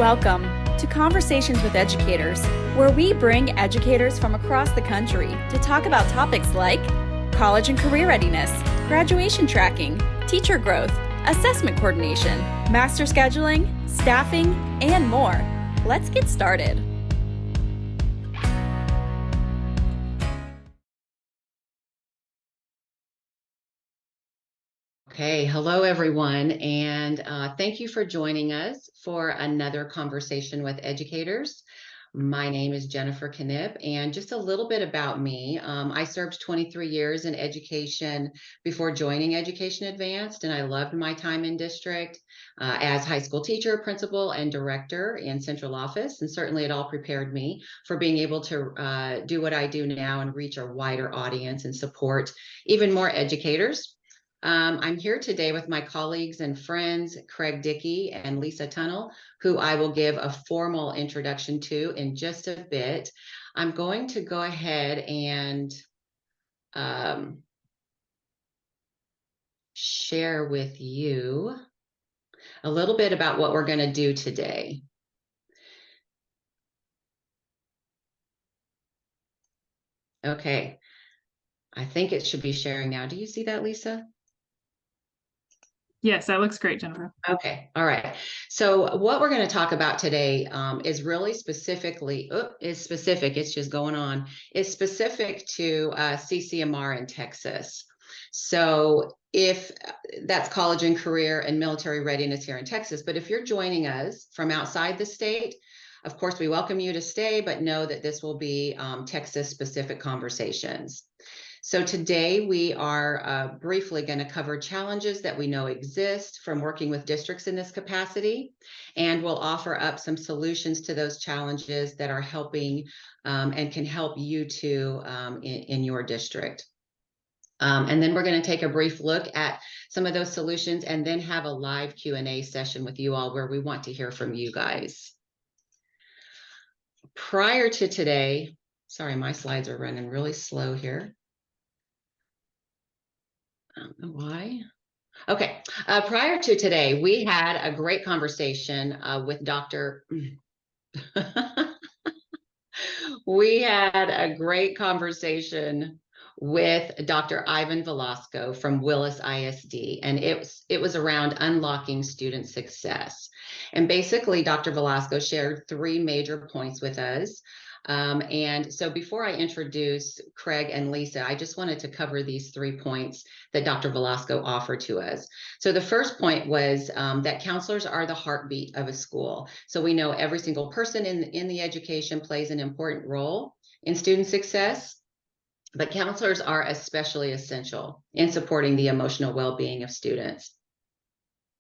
Welcome to Conversations with Educators, where we bring educators from across the country to talk about topics like college and career readiness, graduation tracking, teacher growth, assessment coordination, master scheduling, staffing, and more. Let's get started. Okay, hello everyone, and thank you for joining us for another conversation with educators. My name is Jennifer Knipp, and just a little bit about me. I served 23 years in education before joining Education Advanced, and I loved my time in district as high school teacher, principal, and director in central office, and certainly it all prepared me for being able to do what I do now and reach a wider audience and support even more educators. I'm here today with my colleagues and friends, Craig Dickey and Lisa Tunnell, who I will give a formal introduction to in just a bit. I'm going to go ahead and share with you a little bit about what we're going to do today. Okay, I think it should be sharing now. Do you see that, Lisa? Yes, that looks great, Jennifer. Okay, all right. So what we're going to talk about today is really specifically, it's just going on, is specific to CCMR in Texas. So if that's college and career and military readiness here in Texas, but if you're joining us from outside the state, of course, we welcome you to stay, but know that this will be Texas specific conversations. So today we are briefly going to cover challenges that we know exist from working with districts in this capacity, and we'll offer up some solutions to those challenges that are helping and can help you too in your district. And then we're going to take a brief look at some of those solutions and then have a live Q&A session with you all where we want to hear from you guys. Prior to today, sorry, my slides are running really slow here. I don't know why. Okay, prior to today, we had a great conversation with Dr. We had a great conversation with Dr. Ivan Velasco from Willis ISD, and it was around unlocking student success. And basically, Dr. Velasco shared three major points with us. And so before I introduce Craig and Lisa, I just wanted to cover these 3 points that Dr. Velasco offered to us. So the first point was that counselors are the heartbeat of a school. So we know every single person in the education plays an important role in student success, but counselors are especially essential in supporting the emotional well-being of students.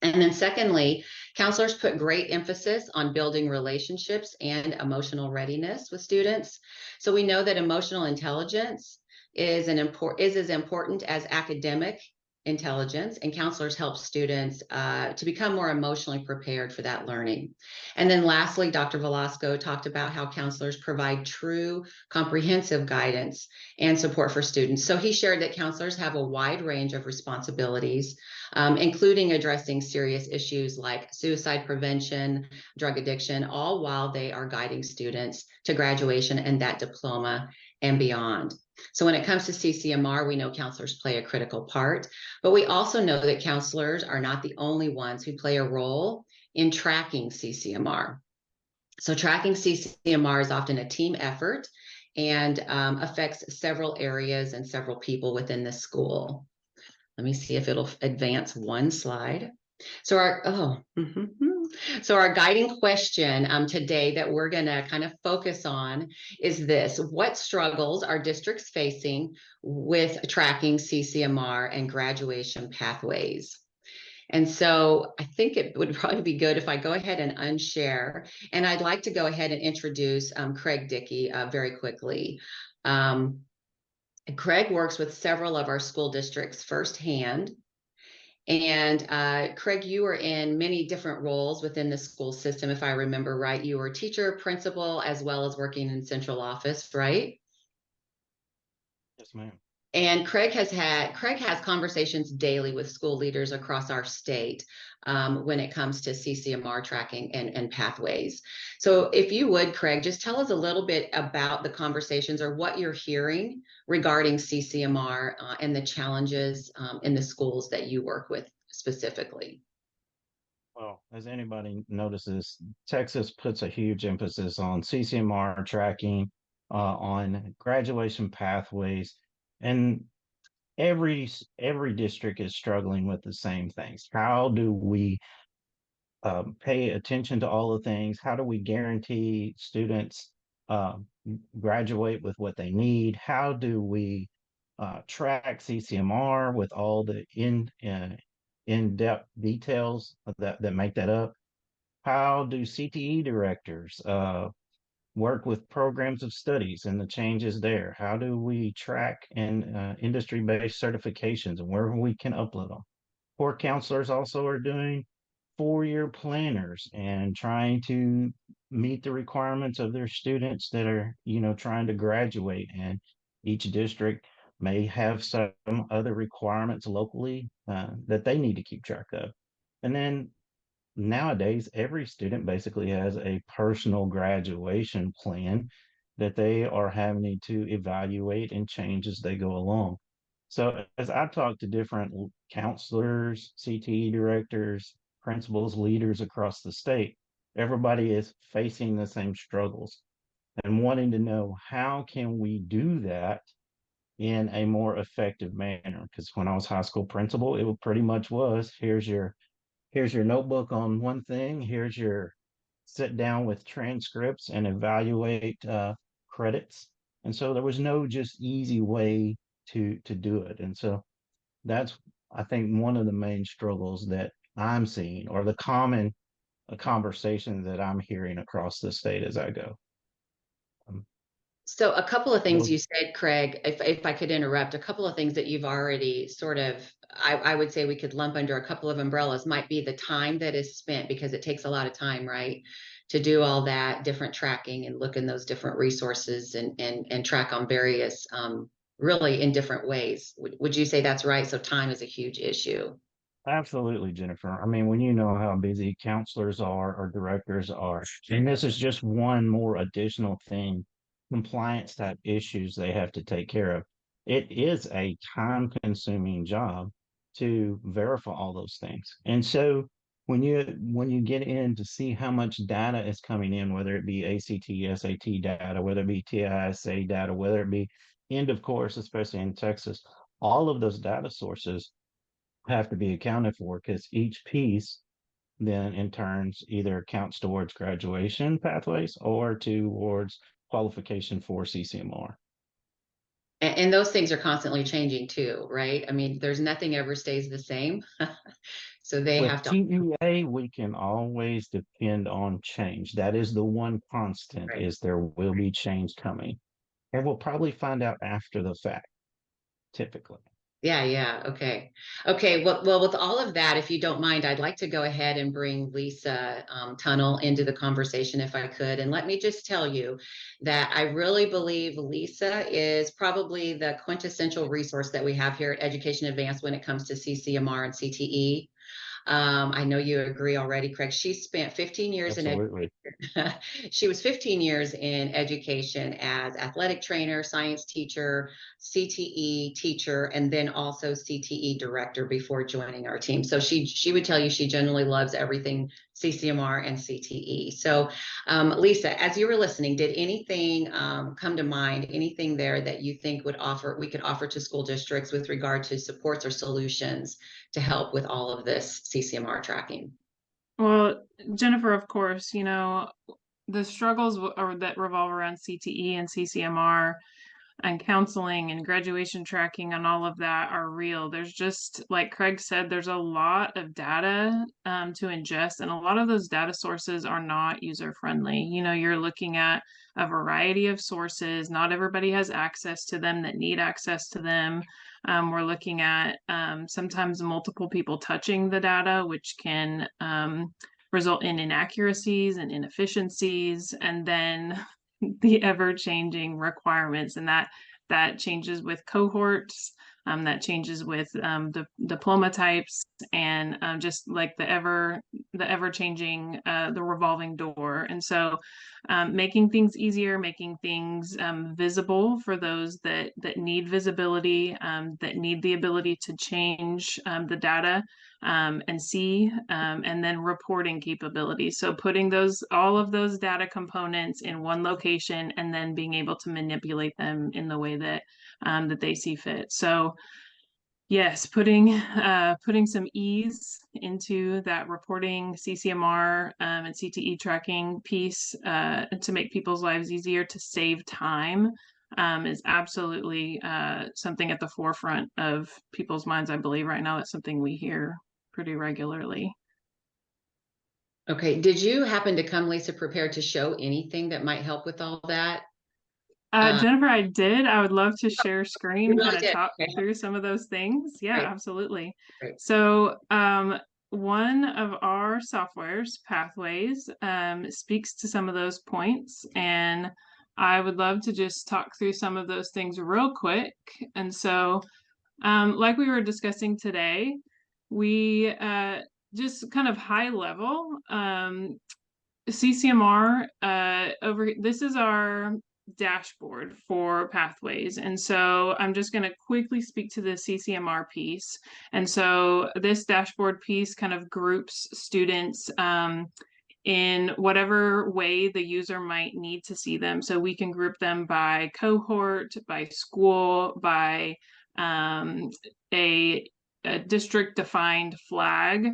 And then secondly, counselors put great emphasis on building relationships and emotional readiness with students. So we know that emotional intelligence is as important as academic intelligence, and counselors help students to become more emotionally prepared for that learning. And then lastly, Dr. Velasco talked about how counselors provide true comprehensive guidance and support for students. So he shared that counselors have a wide range of responsibilities, including addressing serious issues like suicide prevention, drug addiction, all while they are guiding students to graduation and that diploma and beyond. So when it comes to CCMR, we know counselors play a critical part, but we also know that counselors are not the only ones who play a role in tracking CCMR. So tracking CCMR is often a team effort and affects several areas and several people within the school. Let me see if it'll advance one slide. So our guiding question today that we're going to kind of focus on is this: what struggles are districts facing with tracking CCMR and graduation pathways? And so I think it would probably be good if I go ahead and unshare. And I'd like to go ahead and introduce Craig Dickey very quickly. Craig works with several of our school districts firsthand. And Craig, you were in many different roles within the school system, if I remember right. You were teacher, principal, as well as working in central office, right? Yes, ma'am. And Craig has conversations daily with school leaders across our state when it comes to CCMR tracking and pathways. So if you would, Craig, just tell us a little bit about the conversations or what you're hearing regarding CCMR and the challenges in the schools that you work with specifically. Well, as anybody notices, Texas puts a huge emphasis on CCMR tracking, on graduation pathways, and every district is struggling with the same things. How do we pay attention to all the things? How do we guarantee students uh, graduate with what they need? How do we track CCMR with all the in-depth details that make that up? How do CTE directors work with programs of studies and the changes there? How do we track and industry-based certifications and where we can upload them? Core counselors also are doing 4-year planners and trying to meet the requirements of their students that are, trying to graduate. And each district may have some other requirements locally that they need to keep track of. And then nowadays, every student basically has a personal graduation plan that they are having to evaluate and change as they go along. So, as I talk to different counselors, CTE directors, principals, leaders across the state, everybody is facing the same struggles and wanting to know how can we do that in a more effective manner. Because when I was high school principal, it pretty much was here's your notebook on one thing, here's your sit down with transcripts and evaluate credits. And so there was no just easy way to do it. And so that's, I think, one of the main struggles that I'm seeing, or the common conversation that I'm hearing across the state as I go. Um, So a couple of things those you said, Craig, if I could interrupt, a couple of things that you've already sort of, I would say we could lump under a couple of umbrellas might be the time that is spent because it takes a lot of time, right? To do all that different tracking and look in those different resources and track on various, really in different ways. Would you say that's right? So time is a huge issue. Absolutely, Jennifer. I mean, when you know how busy counselors are or directors are, and this is just one more additional thing, compliance type issues they have to take care of. It is a time-consuming job to verify all those things. And so when you get in to see how much data is coming in, whether it be ACT, SAT data, whether it be TISA data, whether it be end of course, especially in Texas, all of those data sources have to be accounted for because each piece then in turns either counts towards graduation pathways or towards qualification for CCMR. And those things are constantly changing too, right? I mean, there's nothing ever stays the same. So they have With to. TEA, we can always depend on change. That is the one constant Right. is there will be change coming. And we'll probably find out after the fact, typically. Yeah, yeah. Okay. Okay. Well, with all of that, if you don't mind, I'd like to go ahead and bring Lisa Tunnel into the conversation if I could. And let me just tell you that I really believe Lisa is probably the quintessential resource that we have here at Education Advanced when it comes to CCMR and CTE. I know you agree already, Craig. She spent 15 years in Absolutely. she was 15 years in education as athletic trainer, science teacher, CTE teacher, and then also CTE director before joining our team. So she would tell you she generally loves everything CCMR and CTE. So Lisa, as you were listening, did anything come to mind, anything there that you think we could offer to school districts with regard to supports or solutions to help with all of this CCMR tracking? Well, Jennifer, of course, the struggles that revolve around CTE and CCMR and counseling and graduation tracking and all of that are real. There's just, like Craig said, there's a lot of data to ingest, and a lot of those data sources are not user friendly. You're looking at a variety of sources. Not everybody has access to them that need access to them. We're looking at sometimes multiple people touching the data, which can result in inaccuracies and inefficiencies, and then the ever changing requirements. And That changes with cohorts, that changes with the diploma types, and just like the ever changing, the revolving door. And so making things easier, making things visible for those that need visibility, that need the ability to change the data and see, and then reporting capabilities. So putting all of those data components in one location and then being able to manipulate them in the way that that they see fit. So yes, putting some ease into that reporting, CCMR, and CTE tracking piece to make people's lives easier, to save time, is absolutely something at the forefront of people's minds. I believe right now it's something we hear pretty regularly. Okay. Did you happen to come, Lisa, prepared to show anything that might help with all that? Jennifer, I did. I would love to share screen, You really kind of did. talk Okay. through some of those things. Yeah, Great. absolutely. Great. So one of our softwares, Pathways, speaks to some of those points, and I would love to just talk through some of those things real quick. And so, like we were discussing today, we just kind of high level, CCMR this is our dashboard for Pathways. And so I'm just going to quickly speak to the CCMR piece. And so this dashboard piece kind of groups students in whatever way the user might need to see them. So we can group them by cohort, by school, by a district defined flag.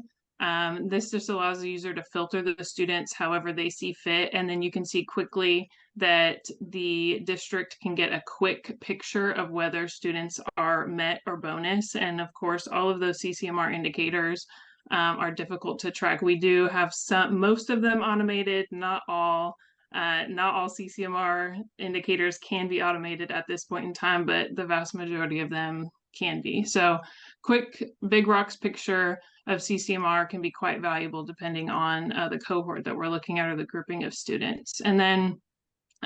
This just allows the user to filter the students however they see fit. And then you can see quickly that the district can get a quick picture of whether students are met or bonus. And of course, all of those CCMR indicators are difficult to track. We do have most of them automated, not all. Not all CCMR indicators can be automated at this point in time, but the vast majority of them can be. So quick big rocks picture of CCMR can be quite valuable depending on the cohort that we're looking at or the grouping of students. And then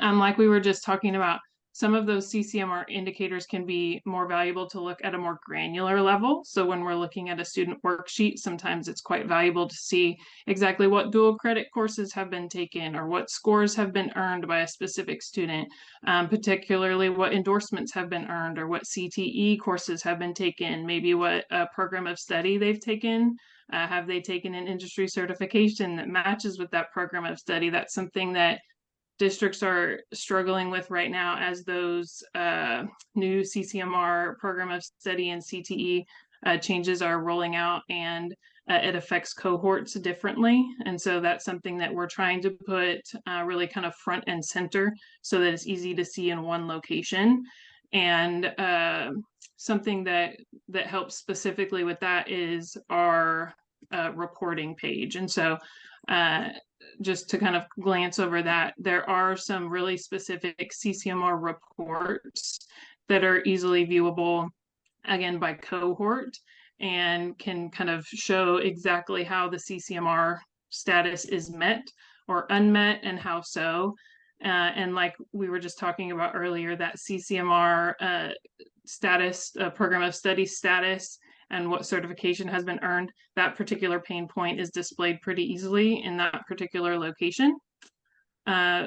like we were just talking about, some of those CCMR indicators can be more valuable to look at a more granular level. So when we're looking at a student worksheet, sometimes it's quite valuable to see exactly what dual credit courses have been taken or what scores have been earned by a specific student, particularly what endorsements have been earned or what CTE courses have been taken, maybe what program of study they've taken. Have they taken an industry certification that matches with that program of study? That's something that districts are struggling with right now as those new CCMR program of study and CTE changes are rolling out, and it affects cohorts differently. And so that's something that we're trying to put really kind of front and center so that it's easy to see in one location. And something that helps specifically with that is our reporting page. And so just to kind of glance over that, there are some really specific CCMR reports that are easily viewable, again, by cohort, and can kind of show exactly how the CCMR status is met or unmet and how so. And like we were just talking about earlier, that CCMR status, program of study status, and what certification has been earned, that particular pain point is displayed pretty easily in that particular location.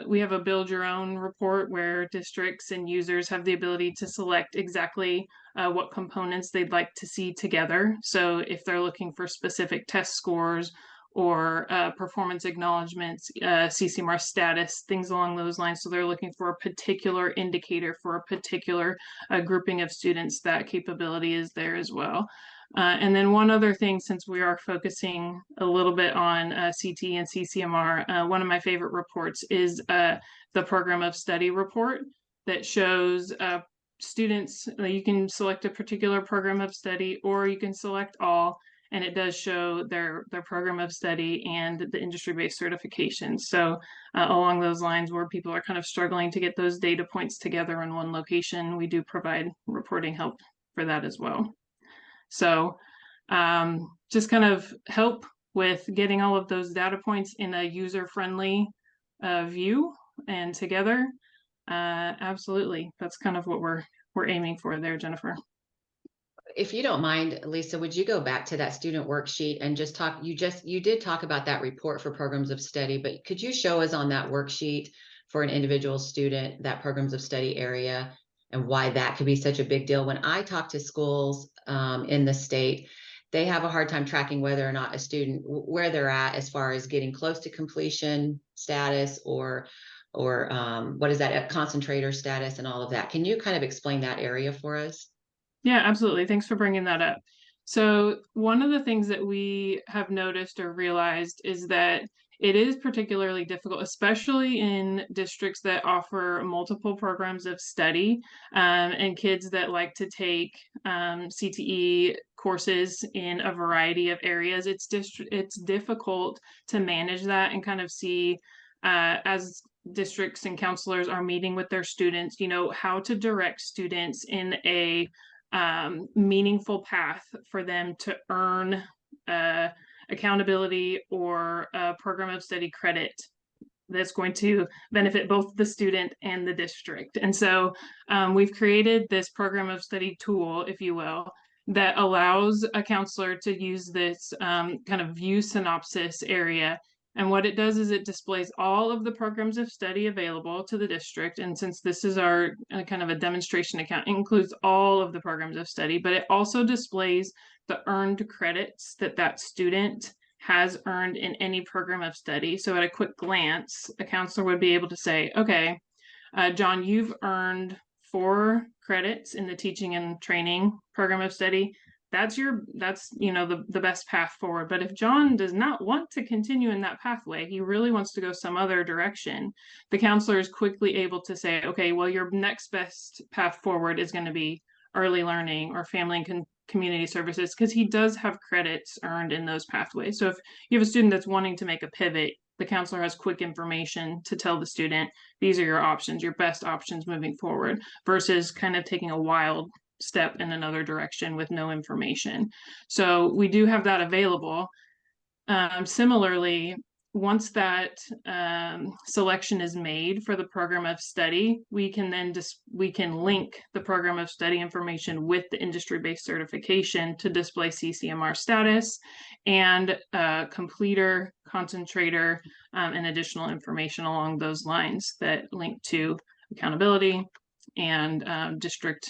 We have a build your own report where districts and users have the ability to select exactly what components they'd like to see together. So if they're looking for specific test scores or performance acknowledgements, CCMR status, things along those lines. So they're looking for a particular indicator for a particular grouping of students, that capability is there as well. And then one other thing, since we are focusing a little bit on CT and CCMR, one of my favorite reports is the program of study report that shows students. You can select a particular program of study or you can select all, and it does show their program of study and the industry-based certifications. So along those lines, where people are kind of struggling to get those data points together in one location, we do provide reporting help for that as well. So just kind of help with getting all of those data points in a user-friendly view and together. Absolutely. That's kind of what we're we're aiming for there, Jennifer. If you don't mind, Lisa, would you go back to that student worksheet and just talk, you did talk about that report for programs of study, but could you show us on that worksheet for an individual student, that programs of study area, and why that could be such a big deal? When I talk to schools in the state, they have a hard time tracking whether or not a student, where they're at as far as getting close to completion status or what is that, a concentrator status and all of that. Can you kind of explain that area for us? Yeah, absolutely. Thanks for bringing that up. So one of the things that we have noticed or realized is that it is particularly difficult, especially in districts that offer multiple programs of study and kids that like to take CTE courses in a variety of areas. It's difficult to manage that and kind of see as districts and counselors are meeting with their students, how to direct students in a meaningful path for them to earn accountability or a program of study credit that's going to benefit both the student and the district. And so we've created this program of study tool, if you will, that allows a counselor to use this kind of view synopsis area. And what it does is it displays all of the programs of study available to the district. And since this is our kind of a demonstration account, it includes all of the programs of study, but it also displays the earned credits that that student has earned in any program of study. So at a quick glance, a counselor would be able to say, okay, John, you've earned 4 credits in the teaching and training program of study. That's the best path forward. But if John does not want to continue in that pathway, he really wants to go some other direction, the counselor is quickly able to say, okay, well, your next best path forward is going to be early learning or family and community services, because he does have credits earned in those pathways. So if you have a student that's wanting to make a pivot, the counselor has quick information to tell the student, these are your options, your best options moving forward, versus kind of taking a wild step in another direction with no information. So we do have that available. Similarly, once that selection is made for the program of study, we can then we can link the program of study information with the industry-based certification to display CCMR status and completer, concentrator, and additional information along those lines that link to accountability and district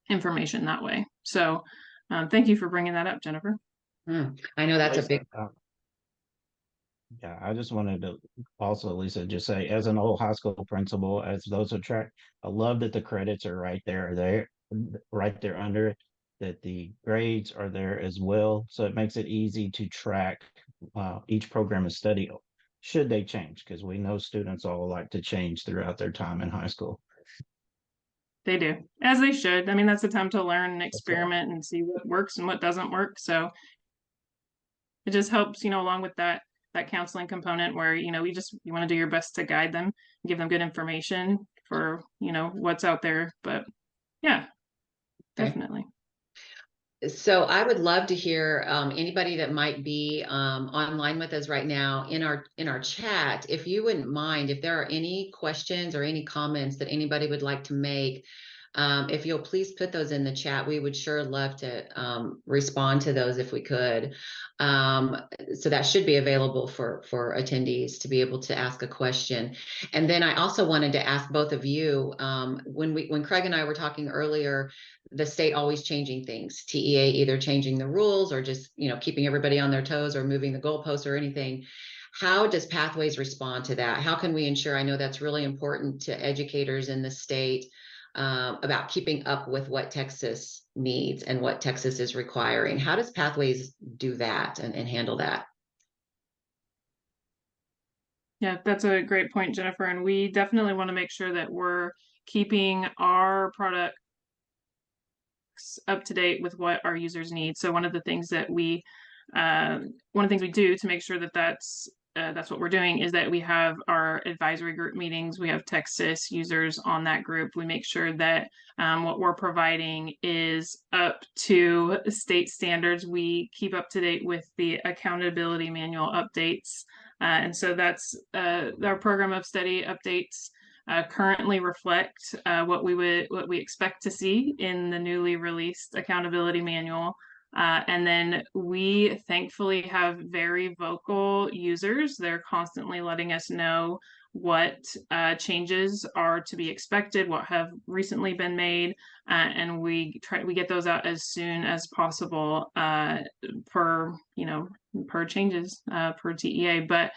information that way. So thank you for bringing that up, Jennifer. I know that's a big. Yeah, I just wanted to also, Lisa, just say, as an old high school principal, as those who track, I love that the credits are right there, right there under it, that the grades are there as well. So it makes it easy to track each program of study should they change, because we know students all like to change throughout their time in high school. They do, as they should. I mean, that's a time to learn and experiment and see what works and what doesn't work. So it just helps, along with that counseling component where, you want to do your best to guide them, give them good information for, what's out there. But yeah, definitely. So I would love to hear anybody that might be online with us right now in our chat, if you wouldn't mind, if there are any questions or any comments that anybody would like to make, if you'll please put those in the chat, we would sure love to respond to those if we could. So that should be available for attendees to be able to ask a question. And then I also wanted to ask both of you, when Craig and I were talking earlier, the state always changing things, TEA either changing the rules or just, keeping everybody on their toes or moving the goalposts or anything. How does Pathways respond to that? How can we ensure, I know that's really important to educators in the state, about keeping up with what Texas needs and what Texas is requiring. How does Pathways do that and handle that? Yeah, that's a great point, Jennifer. And we definitely want to make sure that we're keeping our products up to date with what our users need. So one of the things that we do to make sure that that's what we're doing is that we have our advisory group meetings. We have Texas users on that group. We make sure that what we're providing is up to state standards. We keep up to date with the accountability manual updates. And so that's our program of study updates currently reflect what we expect to see in the newly released accountability manual. And then we thankfully have very vocal users. They're constantly letting us know what changes are to be expected, what have recently been made, and we get those out as soon as possible per changes per TEA. But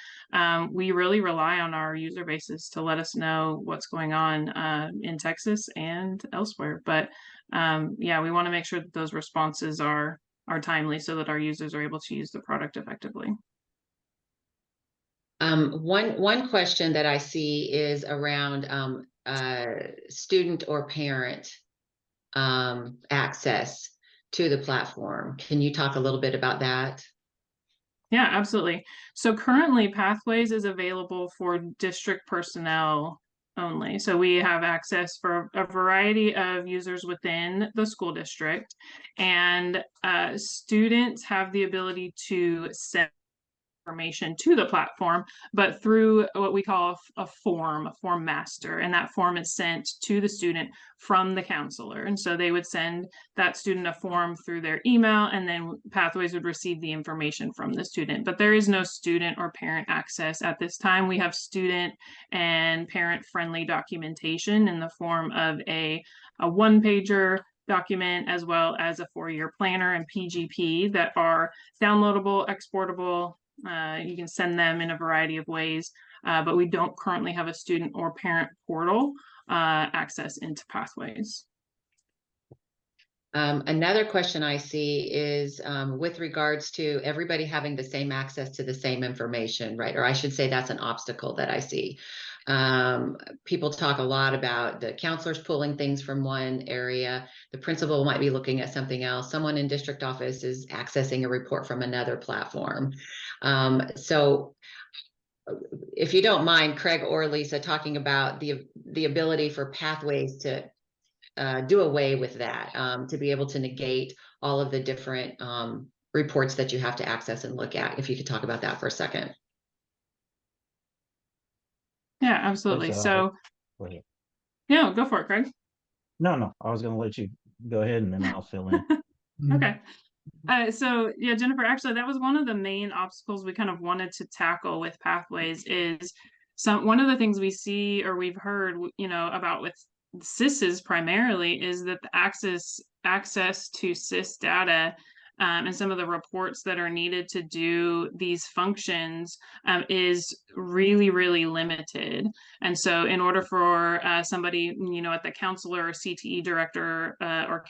we really rely on our user bases to let us know what's going on in Texas and elsewhere. But yeah, we want to make sure that those responses are timely so that our users are able to use the product effectively. One question that I see is around student or parent access to the platform. Can you talk a little bit about that? Yeah, absolutely. So currently Pathways is available for district personnel only. So we have access for a variety of users within the school district, and students have the ability to send information to the platform, but through what we call a form master, and that form is sent to the student from the counselor. And so they would send that student a form through their email, and then Pathways would receive the information from the student. But there is no student or parent access at this time. We have student and parent friendly documentation in the form of a one-pager document, as well as a 4-year planner and PGP that are downloadable, exportable. You can send them in a variety of ways, but we don't currently have a student or parent portal access into Pathways. Another question I see is with regards to everybody having the same access to the same information, right? Or I should say that's an obstacle that I see. People talk a lot about the counselors pulling things from one area. The principal might be looking at something else. Someone in district office is accessing a report from another platform. So if you don't mind, Craig or Lisa, talking about the ability for Pathways to do away with that, to be able to negate all of the different reports that you have to access and look at. If you could talk about that for a second. Yeah, absolutely. Lisa, So, go ahead. yeah, go for it, Craig. No, I was going to let you go ahead and then I'll fill in. Okay. So yeah, Jennifer, actually, that was one of the main obstacles we kind of wanted to tackle with Pathways. Is one of the things we see or we've heard, about with CISs primarily, is that the access to CIS data and some of the reports that are needed to do these functions is really, really limited. And so in order for somebody, at the counselor or CTE director or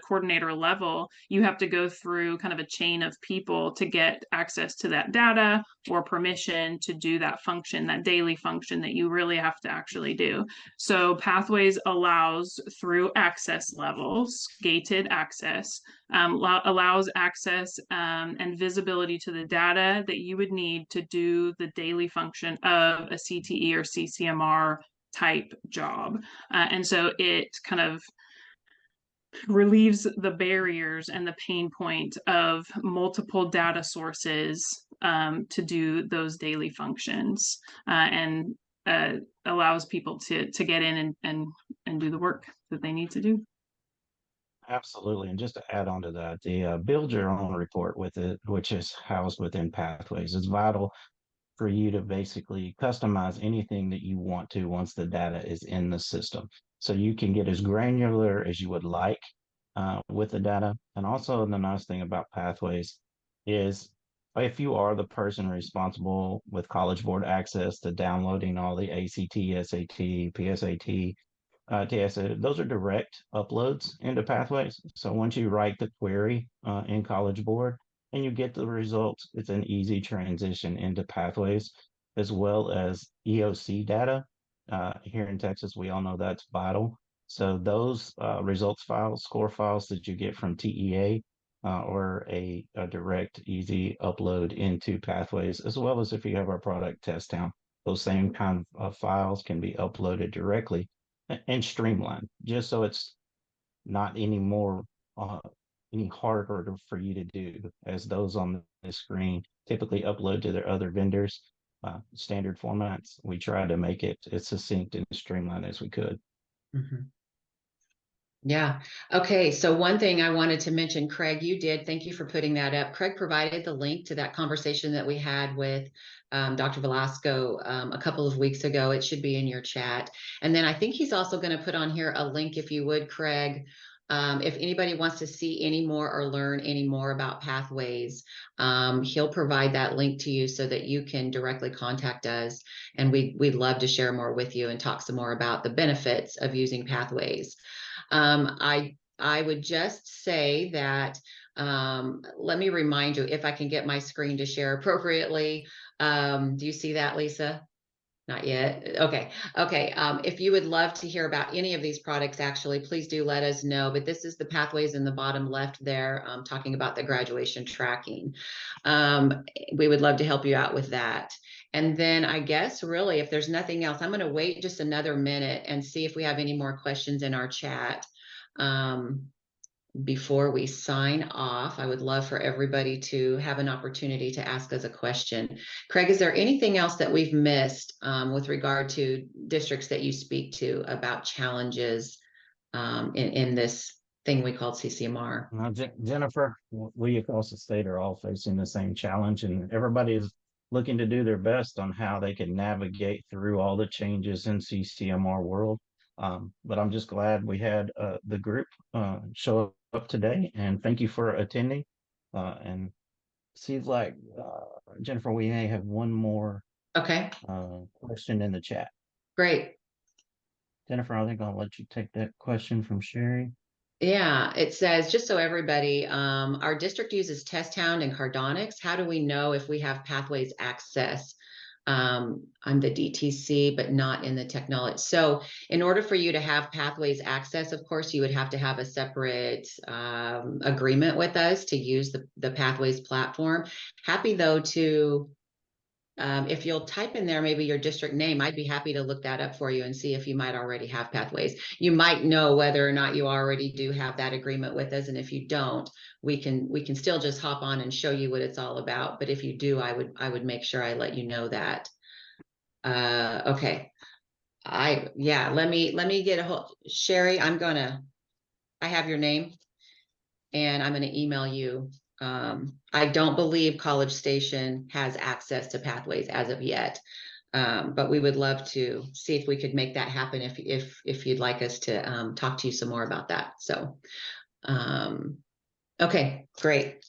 coordinator level, you have to go through kind of a chain of people to get access to that data or permission to do that function, that daily function that you really have to actually do. So Pathways allows, through access levels, gated access, allows access and visibility to the data that you would need to do the daily function of a CTE or CCMR type job. And so it kind of relieves the barriers and the pain point of multiple data sources to do those daily functions, and allows people to get in and do the work that they need to do. Absolutely. And just to add on to that, the build your own report with it, which is housed within Pathways, is vital for you to basically customize anything that you want to once the data is in the system. So you can get as granular as you would like with the data. And also, the nice thing about Pathways is if you are the person responsible with College Board access to downloading all the ACT, SAT, PSAT, TSA, those are direct uploads into Pathways. So once you write the query in College Board and you get the results, it's an easy transition into Pathways, as well as EOC data. Here in Texas, we all know that's vital. So those results files, score files that you get from TEA or a direct, easy upload into Pathways, as well as if you have our product test town, those same kind of files can be uploaded directly and streamlined, just so it's not any more any harder for you to do, as those on the screen typically upload to their other vendors. standard formats. We try to make it as succinct and streamlined as we could. Mhm. Yeah. Okay. So one thing I wanted to mention, Craig, you did. Thank you for putting that up. Craig provided the link to that conversation that we had with Dr. Velasco a couple of weeks ago. It should be in your chat. And then I think he's also going to put on here a link, if you would, Craig. If anybody wants to see any more or learn any more about Pathways, he'll provide that link to you so that you can directly contact us. And we'd love to share more with you and talk some more about the benefits of using Pathways. I would just say that, let me remind you, if I can get my screen to share appropriately. Do you see that, Lisa? Not yet. Okay. Okay. If you would love to hear about any of these products, actually, please do let us know. But this is the Pathways in the bottom left there, talking about the graduation tracking. We would love to help you out with that. And then I guess really, if there's nothing else, I'm going to wait just another minute and see if we have any more questions in our chat. Before we sign off, I would love for everybody to have an opportunity to ask us a question. Craig, is there anything else that we've missed with regard to districts that you speak to about challenges in this thing we call CCMR? Jennifer, we across the state are all facing the same challenge, and everybody is looking to do their best on how they can navigate through all the changes in CCMR world. But I'm just glad we had the group show up today, and thank you for attending. And seems like, Jennifer, we may have one more question in the chat. Great. Jennifer, I think I'll let you take that question from Sherry. Yeah, it says, just so everybody, our district uses TestHound and Cardonics. How do we know if we have Pathways access? I'm the DTC, but not in the technology. So in order for you to have Pathways access, of course, you would have to have a separate agreement with us to use the Pathways platform. Happy though to, if you'll type in there maybe your district name, I'd be happy to look that up for you and see if you might already have Pathways. You might know whether or not you already do have that agreement with us, and if you don't, we can still just hop on and show you what it's all about. But if you do, I would make sure I let you know that. Okay. Let me get a hold. Sherry, I have your name, and I'm gonna email you. I don't believe College Station has access to Pathways as of yet. But we would love to see if we could make that happen if you'd like us to talk to you some more about that. So okay, great.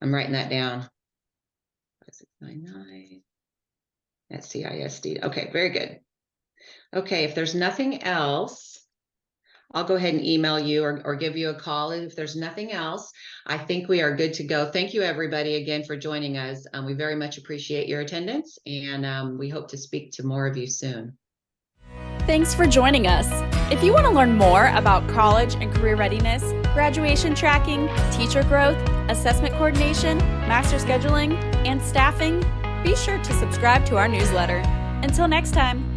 I'm writing that down. 5699 at CISD. Okay, very good. Okay, if there's nothing else, I'll go ahead and email you or give you a call. And if there's nothing else, I think we are good to go. Thank you, everybody, again, for joining us. We very much appreciate your attendance, and we hope to speak to more of you soon. Thanks for joining us. If you want to learn more about college and career readiness, graduation tracking, teacher growth, assessment coordination, master scheduling, and staffing, be sure to subscribe to our newsletter. Until next time.